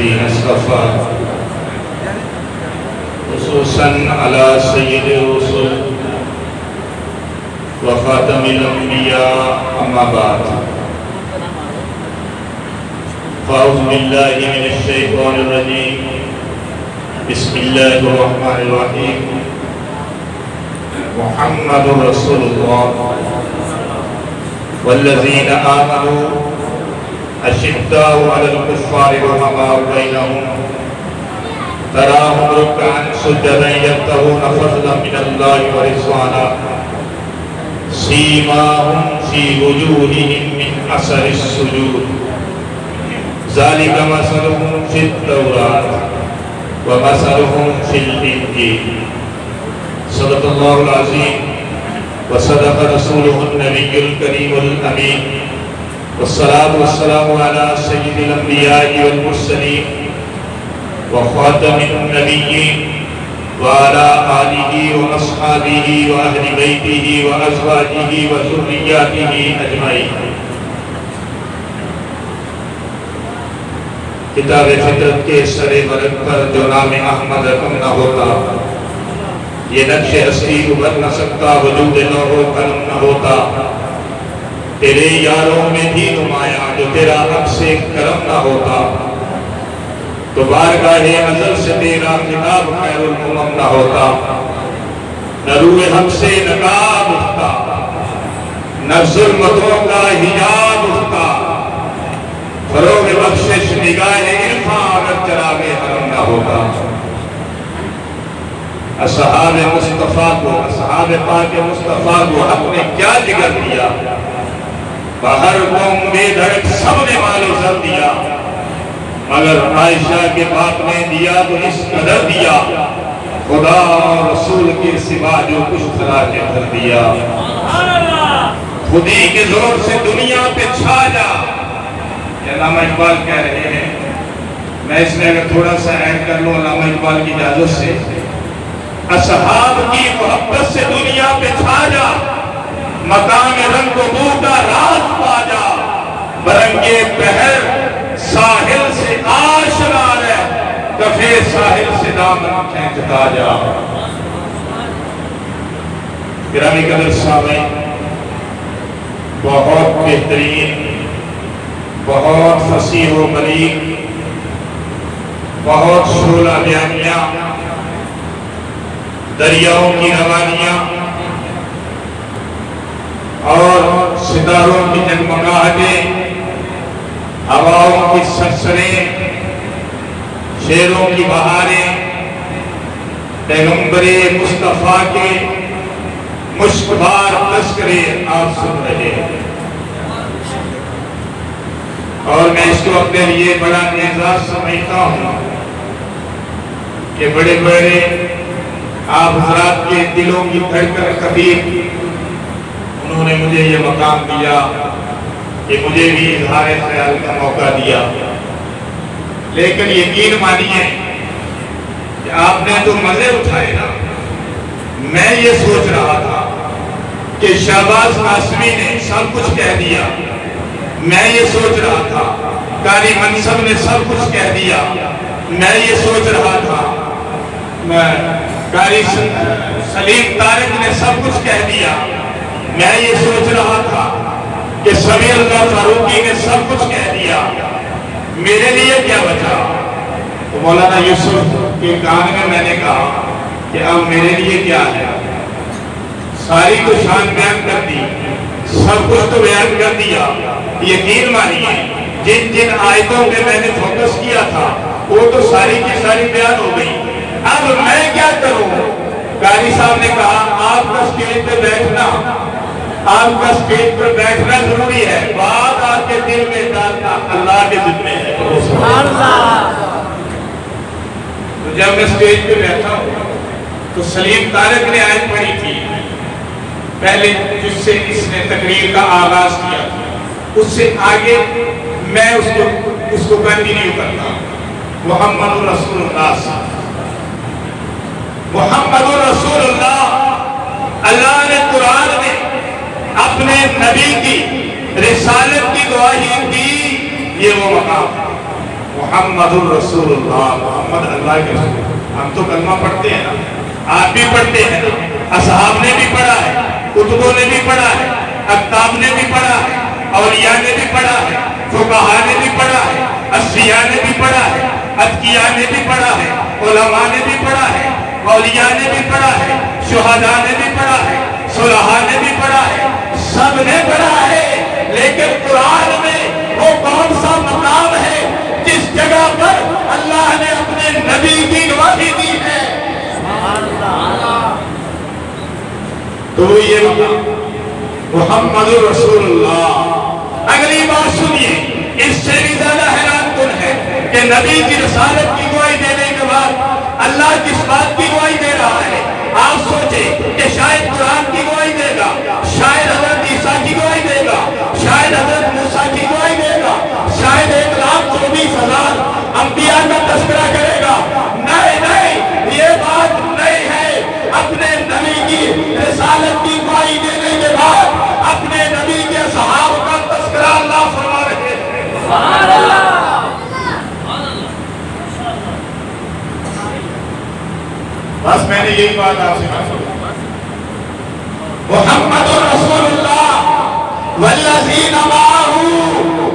الذين اصطفى خصوصا على سيد الرسل وخاتم الأنبياء أما بعد فأعوذ بالله من الشيطان الرجيم بسم الله الرحمن الرحيم محمد رسول الله والذين آمنوا أشداء على الكفار رحماء بينهم تراهم ركعا سجدا يبتغون فضلا من الله ورضوانا سيماهم في وجوههم من أثر السجود ذلك مثلهم في التوراة ومثلهم في الإنجيل صدق الله العظيم وصدق رسوله النبي الكريم الأمين والصلاة والسلام على سيد الأنبياء والمرسلين وخاتم النبيين وعلى آله وأصحابه وأهل بيته وأزواجه وذرياته أجمعين. کتاب فطرت کے سر برگ پر جو نام احمد رقم نہ ہوتا، یہ نقش ہستی ابھر نہ سکتا، وجود لوح و قلم نہ ہوتا، تیرے یاروں میں بھی نمایاں جو تیرا حق سے کرم نہ ہوتا، تو بارگاہ ازل سے تیرا خطاب خیر الامم نہ ہوتا، نہ روح حق سے نقاب اٹھتا، نہ ظلمتوں کا حجاب اٹھتا، فروغ بخشش نگاہ عرفاں اگر چراغ حرم نہ ہوتا۔ اصحاب مصطفیٰ کو، اصحاب پاک مصطفیٰ کو حق نے کیا جگر دیا، باہر قوم بے دھڑک سب نے مال و زر دیا، مگر عائشہ کے باپ نے دیا تو اس قدر دیا، خدا اور رسول کے سوا جو کچھ تھا کے دھر دیا۔ خودی کے زور سے دنیا پہ چھا جا، علامہ اقبال کہہ رہے ہیں، میں اس میں اگر تھوڑا سا ایڈ کر لوں علامہ اقبال کی اجازت سے، اصحاب کی محبت سے دنیا پہ چھا جا، مقام رنگ و بو کا راز پا جا، برنگے بحر ساحل سے آشنا رہ، کفے ساحل سے دامن کھینچتا جا۔ گرامی قدر سامعین، بہت بہترین، بہت فصیح و بلیغ، بہت شعلہ بیانیاں، دریاؤں کی روانیاں اور ستاروں کی جگمگاہٹیں، ہواؤں کی سرسریں، شیروں کی بہاریں، پیغمبر مصطفیٰ کے مشکبار تذکرے آپ سن رہے ہیں، اور میں اس کو اپنے لیے بڑا اعزاز سمجھتا ہوں کہ بڑے بڑے آپ حضرات کے دلوں کی دھڑکن خبیر انہوں نے مجھے یہ مقام دیا کہ مجھے بھی اظہار خیال کا موقع دیا، لیکن یقین مانیے کہ آپ نے تو مزے اٹھائے نا۔ میں یہ سوچ رہا تھا کہ شہباز قاسمی نے سب کچھ کہہ دیا، میں یہ سوچ رہا تھا قاری منصب نے سب کچھ کہہ دیا، میں یہ سوچ رہا تھا قاری سلیم طارق نے سب کچھ کہہ دیا، میں یہ سوچ رہا تھا کہ سمیر اللہ فاروقی نے سب کچھ کہہ دیا، میرے لیے کیا بچا؟ تو مولانا یوسف کے کان میں نے کہا کہ اب میرے لیے کیا ہے؟ ساری تو شان بیان کر دی، سب کچھ تو بیان کر دیا، یقین مانیے جن جن آیتوں پہ میں نے فوکس کیا تھا وہ تو ساری کی ساری بیان ہو گئی، اب میں کیا کروں؟ قاری صاحب نے کہا آپ کا سٹیج پہ بیٹھنا، آپ کا سٹیج پر بیٹھنا ضروری ہے، بات آپ کے دل میں ڈالنا اللہ کے ذمہ ہے۔ تو جب میں سٹیج پہ بیٹھا ہوں تو سلیم طارق نے آیت پڑھی تھی پہلے جس سے اس نے تقریر کا آغاز کیا، اس سے آگے میں اس کو کنٹینیو کرتا ہوں۔ محمد رسول اللہ، محمد رسول اللہ، اللہ نے قرآن میں اپنے نبی کی رسالت کی گواہی دی، یہ وہ مقام ہے۔ محمد الرسول اللہ، محمد اللہ کے رسول۔ ہم تو کلمہ پڑھتے ہیں نا، آپ بھی پڑھتے ہیں نا، اصحاب نے بھی پڑھا ہے، کتبوں نے بھی پڑھا ہے، اکتاب نے بھی پڑھا ہے، اولیاء نے بھی پڑھا ہے، فقہاء نے بھی پڑھا ہے، اصفیاء نے بھی پڑھا ہے، اتقیاء نے بھی پڑھا ہے، علماء نے بھی پڑھا ہے، اولیاء نے بھی پڑھا ہے، شہداء نے بھی پڑھا ہے، صلحاء نے بھی پڑھا ہے، سب نے پڑھا ہے۔ لیکن قرآن میں وہ کون سا مقام ہے جس جگہ پر اللہ نے اپنے نبی کی گواہی دی ہے؟ تو یہ مقام محمد رسول اللہ۔ اگلی بات سنیے، اس سے بھی زیادہ حیران کن ہے کہ نبی کی رسالت کی گواہی دینے کے بعد اللہ کس بات کی گواہی دے رہا ہے؟ آپ سوچیں کہ شاید قرآن کی گواہی دے گا، شاید حضرت عیسیٰ کی گواہی دے گا، شاید حضرت موسیٰ کی گواہی دے گا، شاید 1,24,000 انبیاء کا تذکرہ کرے گا۔ نہیں نہیں، یہ بات نہیں ہے۔ اپنے نبی کی رسالت کی گواہی دینے کے بعد اپنے نبی کے صحابہ کا تذکرہ اللہ فرما رہے ہیں۔ سبحان اللہ۔ بس میں نے یہی بات آپ سے کہا، محمد رسول اللہ والذین معہ،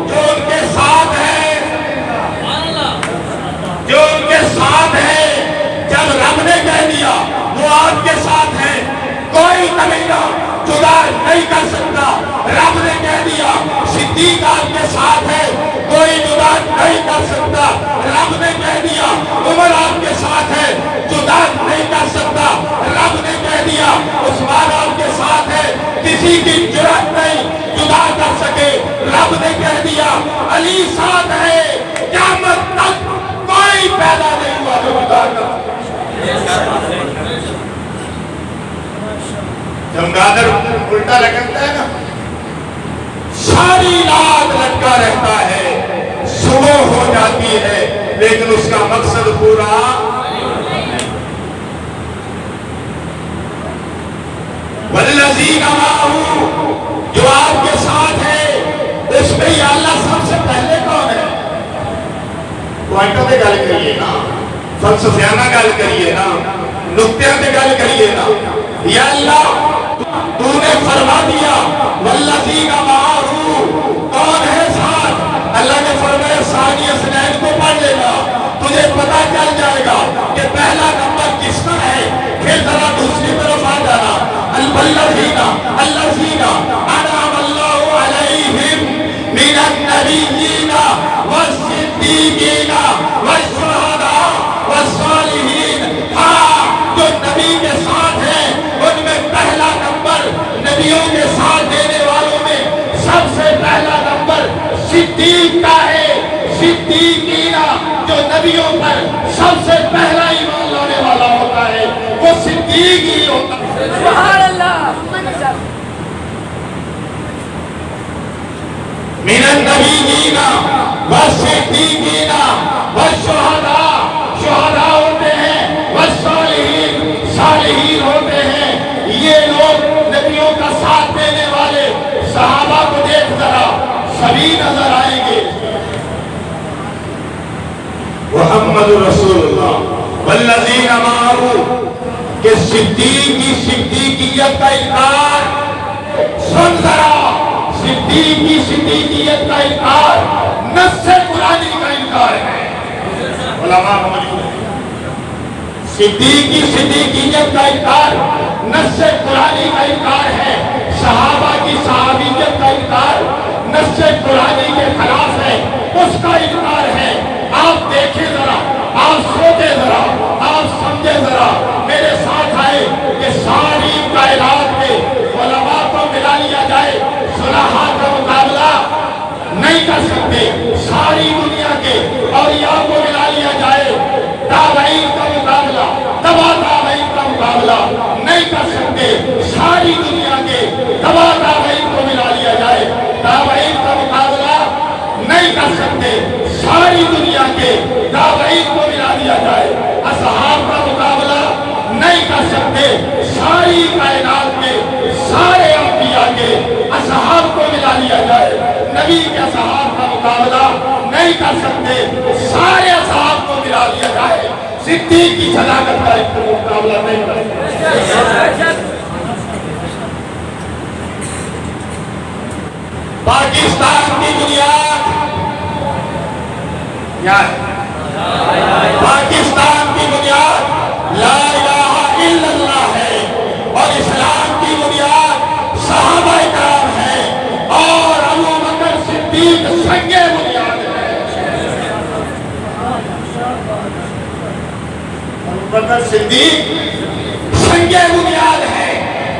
جو ان کے ساتھ ہے، جو ان کے ساتھ ہے۔ جب رب نے کہہ دیا وہ آپ کے ساتھ ہے، کوئی کمینہ جدا نہیں کر سکتا۔ رب نے کہہ دیا صدیق آپ کے ساتھ ہے، کوئی جدا نہیں کر سکتا۔ رب نے کہہ دیا عمر آپ کے ساتھ ہے، جدا نہیں کر سکتا۔ رب نے کہہ دیا عثمان آپ کے ساتھ ہے، کسی کی جرات نہیں جدا کر سکے۔ رب نے کہہ دیا علی ساتھ ہے، قیامت تک کوئی پیدا نہیں ہوا جو جدا کر سکے۔ چمگادر الٹا لٹکتا ہے نا، ساری رات لٹکا رہتا ہے، صبح ہو جاتی ہے لیکن اس کا مقصد پورا۔ والذین معہ، جو آپ کے ساتھ ہے، اس میں یا اللہ سب سے پہلے کون ہے؟ پوائنٹوں پہ گل کریے نا، فلسفیانہ گل کریے نا، نقطے پہ گل کریے نا۔ یا اللہ تو نے فرما دیا والذین معہ، کون ہے ساتھ؟ اللہ نے فرمایا ثانی اثنین کو پڑھ لینا، تجھے پتا چل جائے گا کہ پہلا نمبر کس کا ہے۔ پھر ذرا دوسری طرف آ جانا، الذین انعم اللہ علیہم من النبیین والصدیقین والشہداء والصالحین۔ ہاں، جو نبی کے ساتھ ہیں ان میں پہلا نمبر، نبیوں کے ساتھ دینے والوں میں سب سے پہلا نمبر صدیق کا ہے۔ صدیقین، جو نبیوں پر سب سے پہلا ایمان لانے والا ہوتا ہے وہ صدیق ہی ہوتا ہے۔ سبحان اللہ۔ من النبیین والصدیقین والشہداء، شہداء ہوتے ہیں، والصالحین، صالحین ہوتے ہیں۔ یہ لوگ نبیوں کا ساتھ دینے والے صحابہ کو دیکھ ذرا، سبھی نظر آئیں گے۔ محمد رسول اللہ والذین معہ، کہ صدیق کی صدیقیت کا انکار، سن ذرا، صدیق کی صدیقیت کا انکار نص قرآنی کا انکار ہے۔ علماء موجود ہیں۔ صدیق کی صدیقیت کا انکار نص قرآنی کا انکار ہے، صحابہ کی صحابیت کا انکار نص قرآنی کے خلاف ہے، اس کا انکار ہے۔ آپ دیکھیں ذرا، آپ سوچیں ذرا، آپ سمجھیں ذرا، میرے ساتھ آئے کہ ساری کائنات کے علماء کو ملا لیا جائے، صلاحات کا مقابلہ نہیں کر سکتے۔ ساری دنیا کے اولیاء کو ملا لیا جائے، تابعین کا مقابلہ، تبع تابعین کا مقابلہ نہیں کر سکتے۔ ساری دنیا کے تبع تابعین کو ملا لیا جائے، تابعین کا مقابلہ نہیں کر سکتے۔ ساری دنیا کے تابعین کو ملا دیا جائے، اصحاب کا مقابلہ نہیں کر سکتے۔ ساری کائنات کے سارے انبیاء کے اصحاب کو ملا لیا جائے، نبی کے اصحاب کا مقابلہ نہیں نہیں کر سکتے، سارے اصحاب کو ملا دیا جائے، صدیق کی صداقت کا ایک مقابلہ نہیں کر سکتے۔ پاکستان کی بنیاد کیا ہے؟ پاکستان کی بنیاد لا الہ الا اللہ ہے، اور اسلام کی بنیاد صحابہ کرام ہے، اور ابو بکر صدیق سنگ بنیاد ہے۔ ابو بکر صدیق سنگ بنیاد ہے،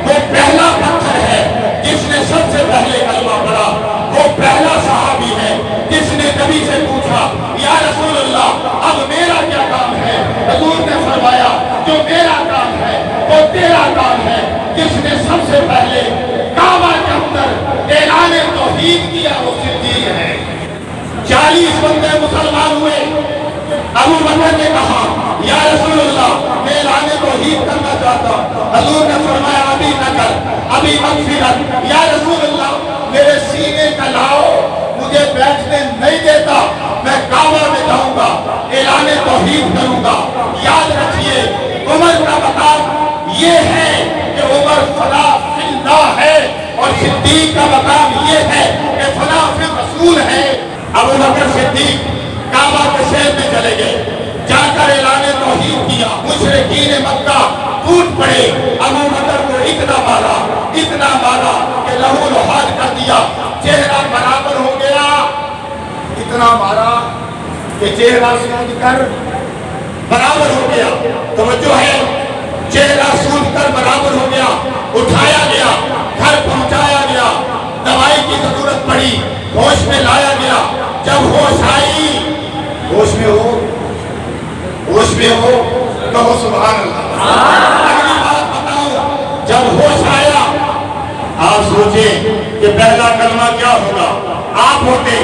وہ پہلا پتھر ہے جس نے سب سے پہلے کلمہ پڑھا، وہ پہلا صحابی ہے جس نے نبی سے پوچھا یا رسول اللہ اب میرا کیا کام ہے؟ حضور نے فرمایا جو میرا کام ہے وہ تیرا کام ہے۔ جس نے سب سے پہلے کعبہ کے اندر اعلان توحید کیا وہ صدیق ہے۔ 40 بندے مسلمان ہوئے، ابو بکر نے کہا یا رسول اللہ میں اعلان توحید کرنا چاہتا ہوں۔ حضور نے فرمایا ابھی نہ کر، ابھی مغفرت۔ یا رسول اللہ میرے سینے کا لاؤ، مجھے بیٹھنے نہیں دیتا، میں کعبہ میں جاؤں گا، اعلان توحید کروں گا۔ یاد رکھیے عمر کا مقام یہ ہے کہ عمر فنا فی اللہ ہے، اور صدیق کا مقام یہ ہے کہ فنا فی رسول ہے۔ ابو بکر صدیق کعبہ کے شہر میں چلے گئے، جا کر اعلان توحید کیا، مشرکین مکہ ٹوٹ پڑے، ابو بکر کو اتنا مارا کہ لہو لہاد کر دیا، چہرہ برابر ہو گیا، اتنا مارا کہ چہرہ سوج کر برابر ہو گیا۔ توجہ ہے، چہرہ سوج کر برابر ہو گیا، اٹھایا گیا، گھر پہنچایا گیا، دوائی کی ضرورت پڑی، ہوش میں لایا گیا۔ جب ہوش آئی، ہوش میں ہو کہو سبحان اللہ۔ اگلی بات بتاؤ، جب ہوش آیا آپ سوچیں کہ پہلا کلمہ کیا ہوگا؟ آپ ہوتے،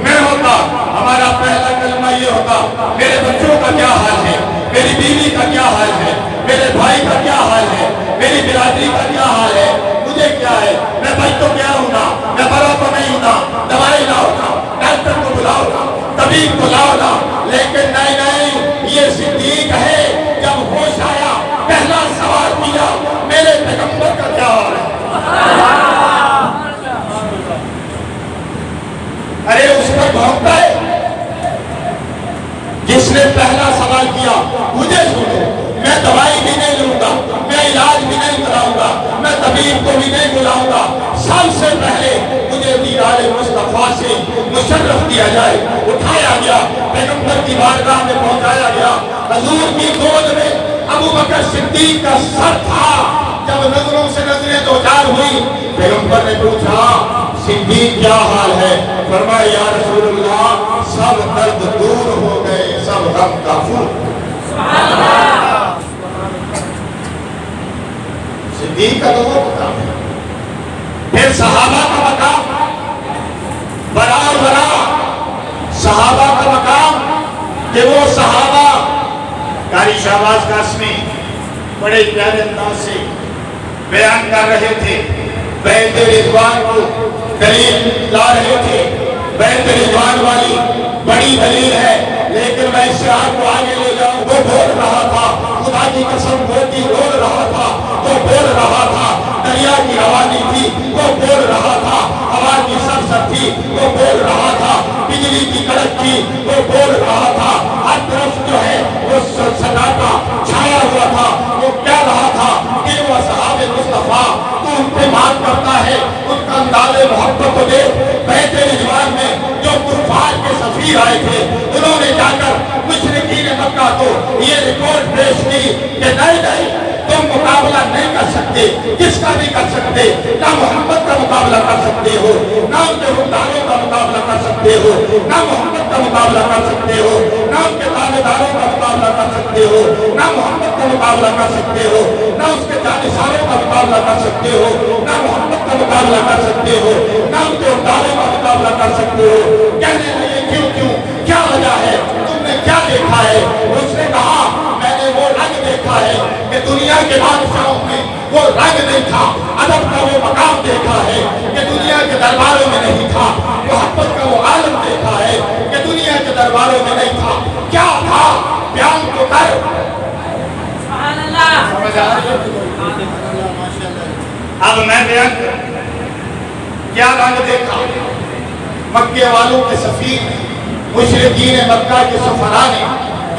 میں ہوتا، ہمارا پہلا کلمہ یہ ہوتا میرے بچوں کا کیا حال ہے، میری بیوی کا کیا حال ہے، میرے بھائی کا کیا حال ہے، میری برادری کا کیا حال ہے، مجھے کیا ہے، میں بچ تو کیا ہوں گا، میں بڑا تو نہیں ہوں گا، دوائی لاؤ گا، ڈاکٹر کو بلاؤ گا، طبیب کو لاؤ گا، لیکن نہیں، یہ صدیق ہے۔ جب ہوش آیا پہلا سوال کیا میرے پیغمبر کا کیا حال ہے۔ ارے اس پر بھونکتا ہے، جس نے پہلا سوال کیا مجھے سنو، میں دوائی بھی نہیں لوں گا، میں علاج بھی نہیں کراؤں گا، میں طبیب کو بھی نہیں بلاؤں گا، سب سے پہلے مجھے دیدار مصطفیٰ سے مشرف کیا جائے۔ اٹھایا گیا، پیغمبر کی بارگاہ میں پہنچایا گیا، حضور کی گود میں ابو بکر صدیق کا سر تھا۔ جب نظروں سے نظریں دوچار ہوئی، پیغمبر نے پوچھا صدیق کیا حال ہے؟ فرمایا یا رسول اللہ سب درد دور ہو گئے، سب غم کافور۔ صدیق کا تو وہ مقام ہے۔ پھر صحابہ کا مقام برا صحابہ کا مقام کہ وہ صحابہ قاری شہباز قاسمی بڑے پیارے انداز سے بیان کر رہے تھے، بیعت رضوان کو دلیل لا رہے تھے۔ بیعت رضوان والی بڑی دلیل ہے، لیکن میں اس شعر کو آگے لے جاؤں۔ وہ بول رہا تھا، خدا کی قسم بولتی بول رہا تھا، وہ بول رہا تھا، دریا کی روانی تھی وہ بول رہا تھا، ہوا کی سرسر تھی وہ بول رہا تھا، بجلی کی کڑک تھی وہ بول رہا تھا، ہر طرف جو ہے وہ سناٹا چھایا ہوا تھا۔ وہ کہہ رہا تھا کہ وہ اصحاب مصطفیٰ تو ان پہ بات کرتا ہے، ان کا انداز محبت کو دے۔ بیعت رضوان میں جو کفار کے سفیر آئے تھے، انہوں نے جا کر مشرکین مکہ کو یہ رپورٹ پیش کی کہ نہیں تم مقابلہ نہیں کر سکتے، کس کا بھی کر سکتے، نہ محمد کا مقابلہ کر سکتے ہو، نہ ان کے حکمرانوں کا مقابلہ کر سکتے ہو، نہ محمد کا مقابلہ کر سکتے ہو، نہ ان کے تابعداروں کا مقابلہ کر سکتے ہو، نہ محمد کا مقابلہ کر سکتے ہو، نہ اس کے جانشینوں کا مقابلہ کر سکتے ہو، نہ محمد کا مقابلہ کر سکتے ہو، نہ ان کے حکمرانوں کا مقابلہ کر سکتے ہو۔ کہنے لگے کیوں کیا وجہ ہے، تم نے کیا دیکھا ہے؟ اس نے کہا میں نے وہ رنگ دیکھا ہے کہ دنیا کے بادشاہوں میں وہ رنگ نہیں تھا، ادب کا وہ مقام دیکھا ہے کہ دنیا کے درباروں میں نہیں تھا، محبت کا وہ عالم دیکھا ہے کہ دنیا والوں میں نہیں تھا. کیا تھا بیان تو کر. اب میں بیان کروں. کیا رنگ دیکھا مکے والوں کے سفیر مشرکین مکہ کے سفراء نے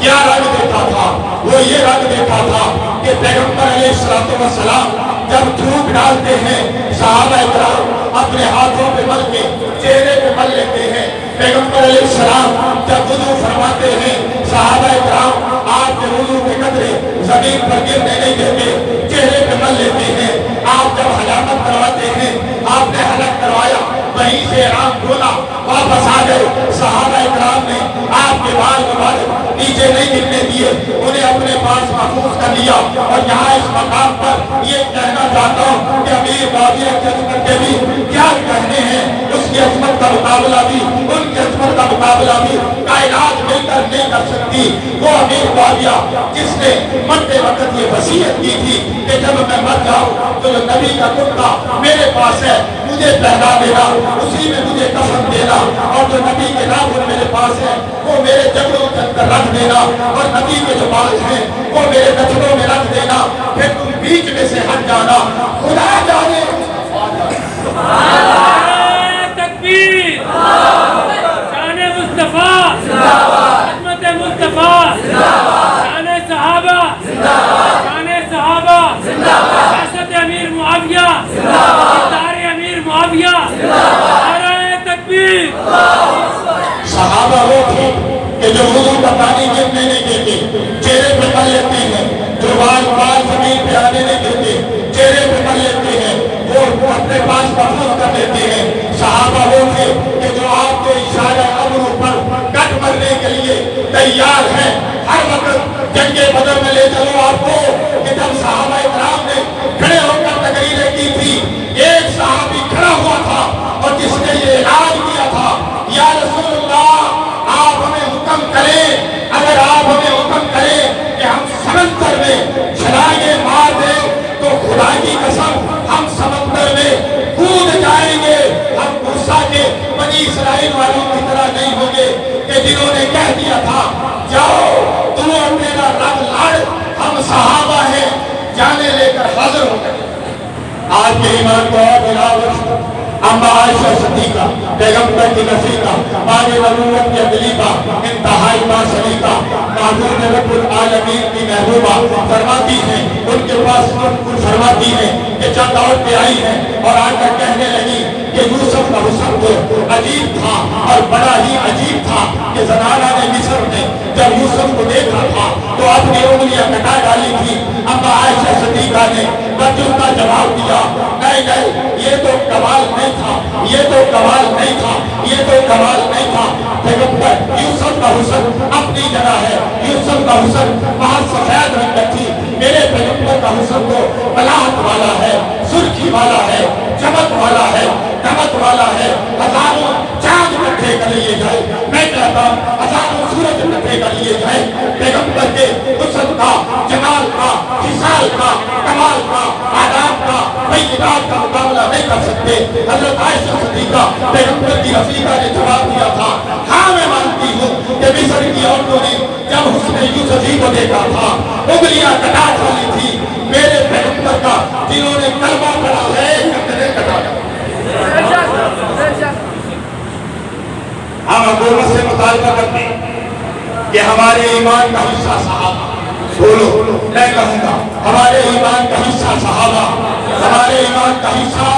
کیا رنگ دیکھا تھا. وہ یہ رنگ دیکھا تھا کہ پیغمبر علیہ السلام جب تھوک ڈالتے ہیں صحابہ اکرام اپنے ہاتھوں پہ مل کے چہرے پہ مل لیتے ہیں. پیغمبر علیہ السلام جب وضو فرماتے ہیں صحابہ اکرام آپ کے وضو کے قطرے زمین پر گرنے نہیں دیتے, چہرے پہ مل لیتے ہیں. آپ جب حجامت کرواتے ہیں, آپ نے حلق کروایا, وہیں سے آپ بولا واپس آ گئے. صحابہ اکرام نے آپ کے بال مبارک نیچے نہیں گرنے دیے, انہیں اپنے پاس محفوظ کر لیا. اور یہاں اس مقام پر یہ کہنا چاہتا ہوں کہ امیر معاویہ کی عظمت کے بھی کیا کہنے ہیں, اس کی عظمت کا مقابلہ بھی, ان کی عظمت کا مقابلہ بھی کائنات مل کر نہیں کر سکتی. وہ امیر معاویہ جس نے مرتے وقت یہ وصیت کی تھی کہ جب میں مر جاؤں تو جو نبی کا کتا میرے پاس ہے مجھے پہنا دینا, اسی میں مجھے کفن دینا, اور جو نبی کے ناخن میرے پاس ہے وہ میرے جبڑوں کے اندر رکھ دینا, اور نبی کے جو بال ہیں وہ میرے کچھڑوں میں رکھ دینا. پھر تم بیچ میں سے ہٹ جانا. خدا جانے. تکبیر, شان مصطفیٰ, عظمت مصطفیٰ, شان صحابہ, شان صحابہ, سیاست امیر معاویہ, اقتدار امیر معاویہ. نعرہ تکبیر. صحابہ وہ تھے کہ جو وضو کا پانی گرنے نہیں دیتے, چہرے پہ مل لیتے ہیں. جو بال زمین پہ آنے نہیں دیتے, چہرے پہ مل لیتے ہیں. وہ اپنے پاس محفوظ کر لیتے ہیں. صحابہ وہ تھے کہ جو آپ کے اشارہ ابرو پر کٹ مرنے کے لیے تیار ہیں. ہر وقت جنگ بدر میں لے چلو آپ کو کہ جب صحابہ اکرام نے کھڑے ہو کر تقریریں کی تھی, ایک صحابی کھڑا ہوا تھا اور جس نے یہ اعلان کیا تھا, یا رسول اللہ آپ ہمیں حکم کریں, اگر آپ ہمیں حکم کریں کہ ہم سمندر میں چھلانگیں مار دیں تو خدا کی قسم ہم سمندر میں کود جائیں گے. ہم موسیٰ کے بنی اسرائیل والوں کی طرح نہیں ہوں گے کہ جنہوں نے کہہ دیا تھا جاؤ تم اور میرا رب لڑ, ہم صحابہ ہیں جانے لے کر حاضر ہو گئے. آج کے ایمان کو اور ملاوٹ اما عائشہ صدیقہ پیغمبر کی رفیقہ, بعد نبوت کی خلیفہ, انتہائی باصلیقہ, معبود رب العالمین کی محبوبہ فرماتی ہیں, ان کے پاس فرماتی ہیں کہ جب دعوت پہ آئی ہیں اور آ کر کہنے لگی کہ یوسف کا حسن تو عجیب تھا اور بڑا ہی عجیب تھا کہ زنانہ نے مصر نے جب یوسف کو دیکھا تھا تو اپنی انگلیاں کٹا ڈالی تھی. اما عائشہ صدیقہ نے رجل کا جواب دیا, نہیں نہیں یہ تو کمال نہیں تھا, یہ تو کمال نہیں تھا, یہ تو کمال نہیں تھا. پیغمبر یوسف کا حسن اپنی جگہ ہے, یوسف کا حسن بہت سفید رنگ کا تھی. میرے پیغمبر کا حسن تو ملاحت والا ہے, سرخی والا ہے, چمک والا ہے, دمک والا ہے. ہزاروں چاند اکٹھے کر لیے جائے, میں کہتا ہوں ہزاروں سورج اکٹھے کر لیے جائے, پیغمبر کے حسن کا, جمال کا, خصال کا, کمال کا, آداب کا, بینات کا مقابلہ نہیں کر سکتے. حضرت عائشہ صدیقہ پیغمبر کی رفیقہ نے جواب دیا تھا, ہاں میں مانتی ہوں کہ مصر کی عورتوں نے جب حسن یوسف ہی کو دیکھا تھا انگلیاں کٹا ڈالی تھی. میرے پیغمبر کا جنہوں نے کلمہ پڑھا ہے کتنے کٹا ڈالا. ہم حکومت سے مطالبہ کرتے ہیں کہ ہمارے ایمان کا حصہ صحابہ, بولو میں کہوں گا ہمارے ایمان کا حصہ صحابہ, ہمارے ایمان کا حصہ